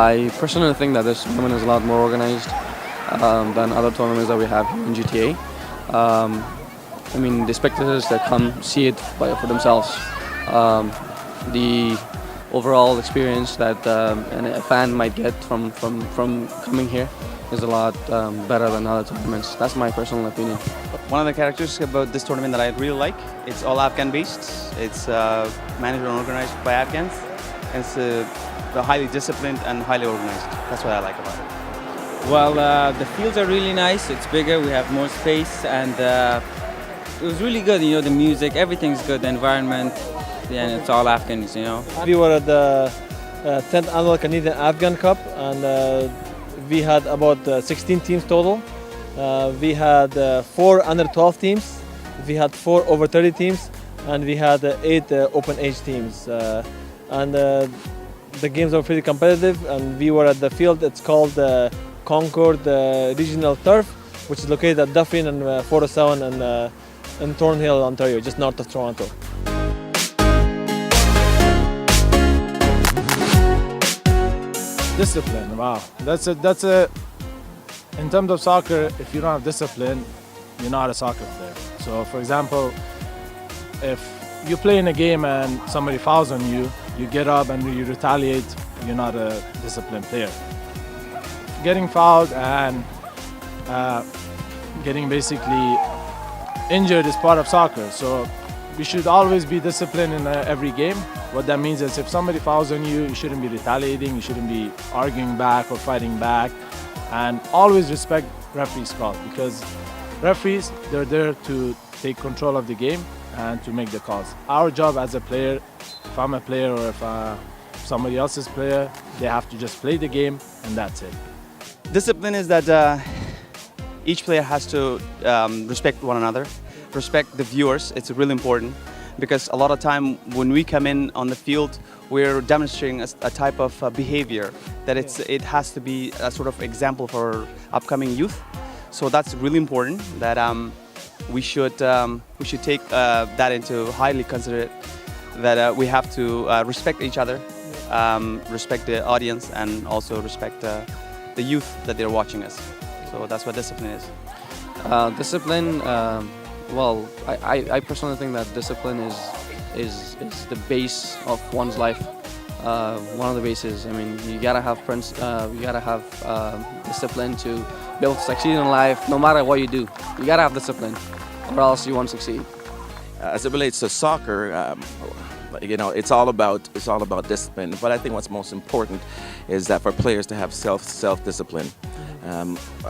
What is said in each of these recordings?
I personally think that this tournament is a lot more organized than other tournaments that we have here in GTA. I mean, the spectators that come see it for themselves. The overall experience that a fan might get from coming here is a lot better than other tournaments. That's my personal opinion. One of the characteristics about this tournament that I really like, it's all Afghan based. It's managed and organized by Afghans. And it's highly disciplined and highly organized. That's what I like about it. Well, the fields are really nice. It's bigger, we have more space, and it was really good. You know, the music, everything's good, the environment, and it's all Afghans, you know. We were at the 10th annual Canadian Afghan Cup, and we had about 16 teams total. We had 4 under 12 teams, we had 4 over 30 teams, and we had 8 open age teams. The games were pretty competitive, and we were at the field. It's called Concord Regional Turf, which is located at Dufferin and 407 and in Thornhill, Ontario, just north of Toronto. Discipline, wow. That's a. In terms of soccer, if you don't have discipline, you're not a soccer player. So, for example, if you play in a game and somebody fouls on you, you get up and you retaliate, you're not a disciplined player. Getting fouled and getting basically injured is part of soccer. So we should always be disciplined in every game. What that means is if somebody fouls on you, you shouldn't be retaliating, you shouldn't be arguing back or fighting back. And always respect referees' calls, because referees, they're there to take control of the game and to make the calls. Our job as a player, if I'm a player or if somebody else is a player, they have to just play the game and that's it. Discipline is that each player has to respect one another, respect the viewers. It's really important because a lot of time when we come in on the field, we're demonstrating a type of behavior that it has to be a sort of example for upcoming youth. So that's really important that we should take that into highly considerate, that we have to respect each other, respect the audience, and also respect the youth that they're watching us. So that's what discipline is. Discipline, well, I personally think that discipline is the base of one's life. One of the bases. I mean, you gotta have discipline to be able to succeed in life. No matter what you do, you gotta have discipline, or else you won't succeed. As it relates to soccer, you know, it's all about discipline. But I think what's most important is that for players to have self-discipline.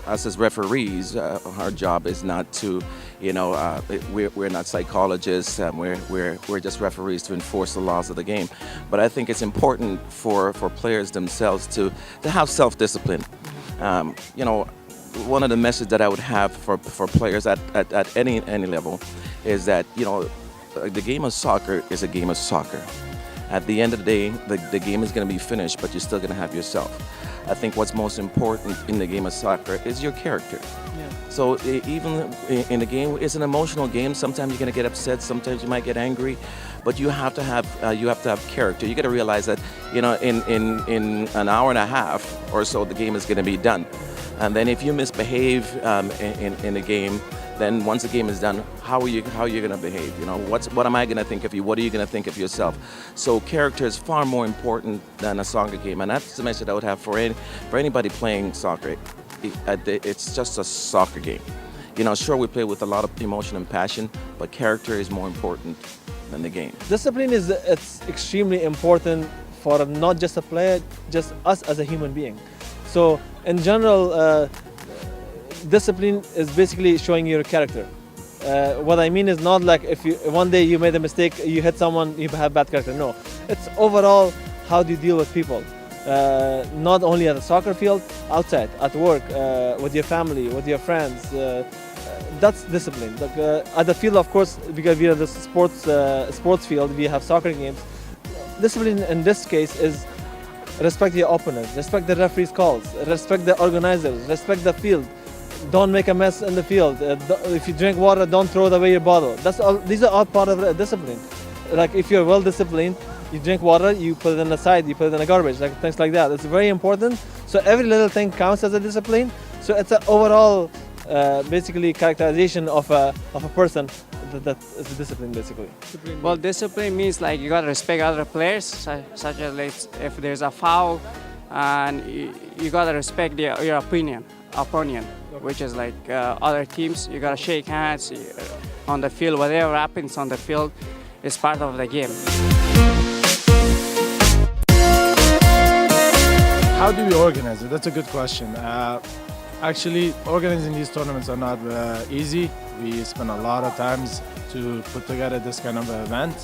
Us as referees, our job is not to, you know, we're not psychologists. We're just referees to enforce the laws of the game. But I think it's important for players themselves to have self-discipline. You know, one of the messages that I would have for players at any level is that, you know, the game of soccer is a game of soccer. At the end of the day, the game is going to be finished, but you're still going to have yourself. I think what's most important in the game of soccer is your character. Yeah. So even in the game, it's an emotional game. Sometimes you're going to get upset. Sometimes you might get angry, but you have to have character. You got to realize that, you know, in an hour and a half or so, the game is going to be done. And then if you misbehave in the game, then once the game is done, how are you going to behave? You know, what am I going to think of you? What are you going to think of yourself? So character is far more important than a soccer game, and that's the message I would have for anybody playing soccer. It's just a soccer game. You know, sure, we play with a lot of emotion and passion, but character is more important than the game. Discipline it's extremely important for not just a player, just us as a human being. So in general, discipline is basically showing your character. What I mean is not like if one day you made a mistake, you hit someone, you have bad character. No, it's overall how do you deal with people. Not only at the soccer field, outside, at work, with your family, with your friends. That's discipline. Like, at the field, of course, because we are the sports field, we have soccer games. Discipline in this case is respect your opponent, respect the referee's calls, respect the organizers, respect the field. Don't make a mess in the field. If you drink water, don't throw away your bottle. These are all part of discipline. Like if you're well disciplined, You drink water, you put it in the side, you put it in the garbage, like things like that. It's very important. So every little thing counts as a discipline. So it's an overall, basically characterization of a person that is a discipline, basically. Well, discipline means like you gotta respect other players, such as like if there's a foul, and you gotta respect your opponent, which is like other teams. You gotta shake hands on the field. Whatever happens on the field is part of the game. How do we organize it? That's a good question. Actually, organizing these tournaments are not easy. We spend a lot of times to put together this kind of event.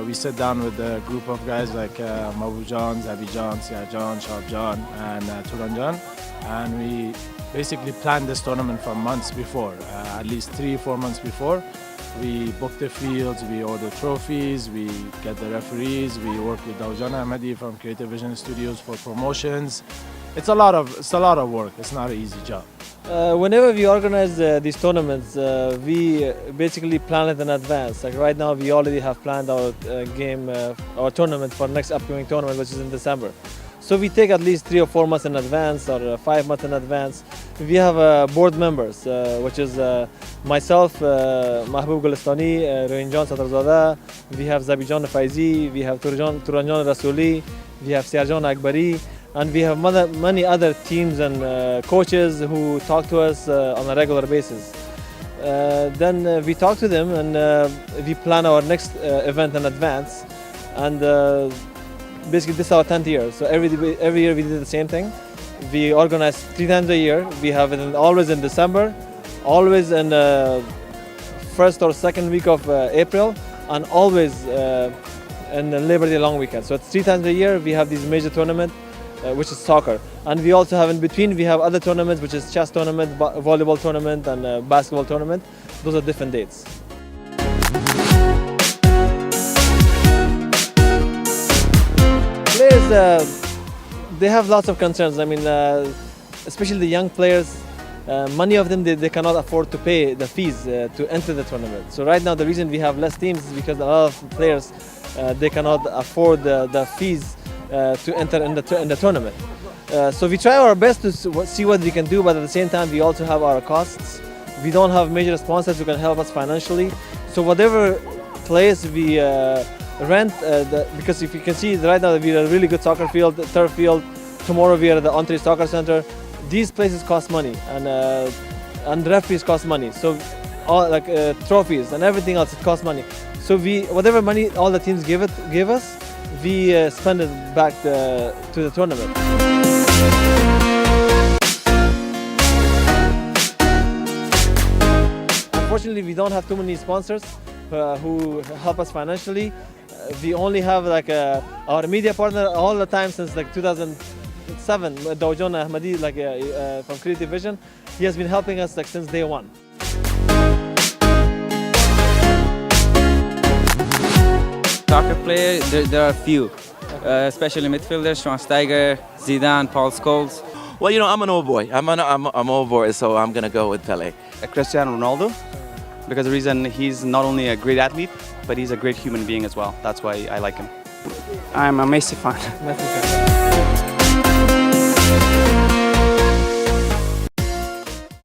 We sit down with a group of guys like Mabu John, Zabi John, Sia John, Shab John, and Turan John, and we basically plan this tournament for months before, at least 3-4 months before. We book the fields, we order trophies, we get the referees, we work with Daud Ahmadi from Creative Vision Studios for promotions. It's a lot of work. It's not an easy job. Whenever we organize these tournaments, we basically plan it in advance. Like right now, we already have planned our our tournament for next upcoming tournament, which is in December. So we take at least 3 or 4 months in advance, or 5 months in advance. We have board members, which is myself, Mahbub Gulistani, Rohin John Satarzada. We have Zabi John Faizi. We have Turan John Rasuli. We have Siarjan Akbari. And we have many other teams and coaches who talk to us on a regular basis. Then we talk to them and we plan our next event in advance. And basically this is our 10th year. So every year we do the same thing. We organize 3 times a year. We have it always in December, always in first or second week of April, and always in the Labor Day long weekend. So it's 3 times a year we have these major tournaments. Which is soccer, and we also have in between we have other tournaments, which is chess tournament, volleyball tournament, and basketball tournament. Those are different dates. Players, they have lots of concerns. I mean, especially the young players. Many of them they cannot afford to pay the fees to enter the tournament. So right now the reason we have less teams is because a lot of players they cannot afford the fees to enter in the tournament. So we try our best to see what we can do, but at the same time we also have our costs. We don't have major sponsors who can help us financially. So whatever place we rent, because if you can see right now we're a really good soccer field, turf field. Tomorrow we are at the Entree Soccer Center. These places cost money, and referees cost money. So all like trophies and everything else, it costs money. So whatever money all the teams give us, we spend it back to the tournament. Unfortunately, we don't have too many sponsors who help us financially. We only have like our media partner all the time since like 2007, Daud Ahmadi, like from Creative Vision. He has been helping us like since day one. Soccer player, there are a few, especially midfielders: Schweinsteiger, Zidane, Paul Scholes. Well, you know, I'm an old boy. I'm an old boy, so I'm gonna go with Pelé. Cristiano Ronaldo, because the reason he's not only a great athlete, but he's a great human being as well. That's why I like him. I'm a Messi fan. Messi fan.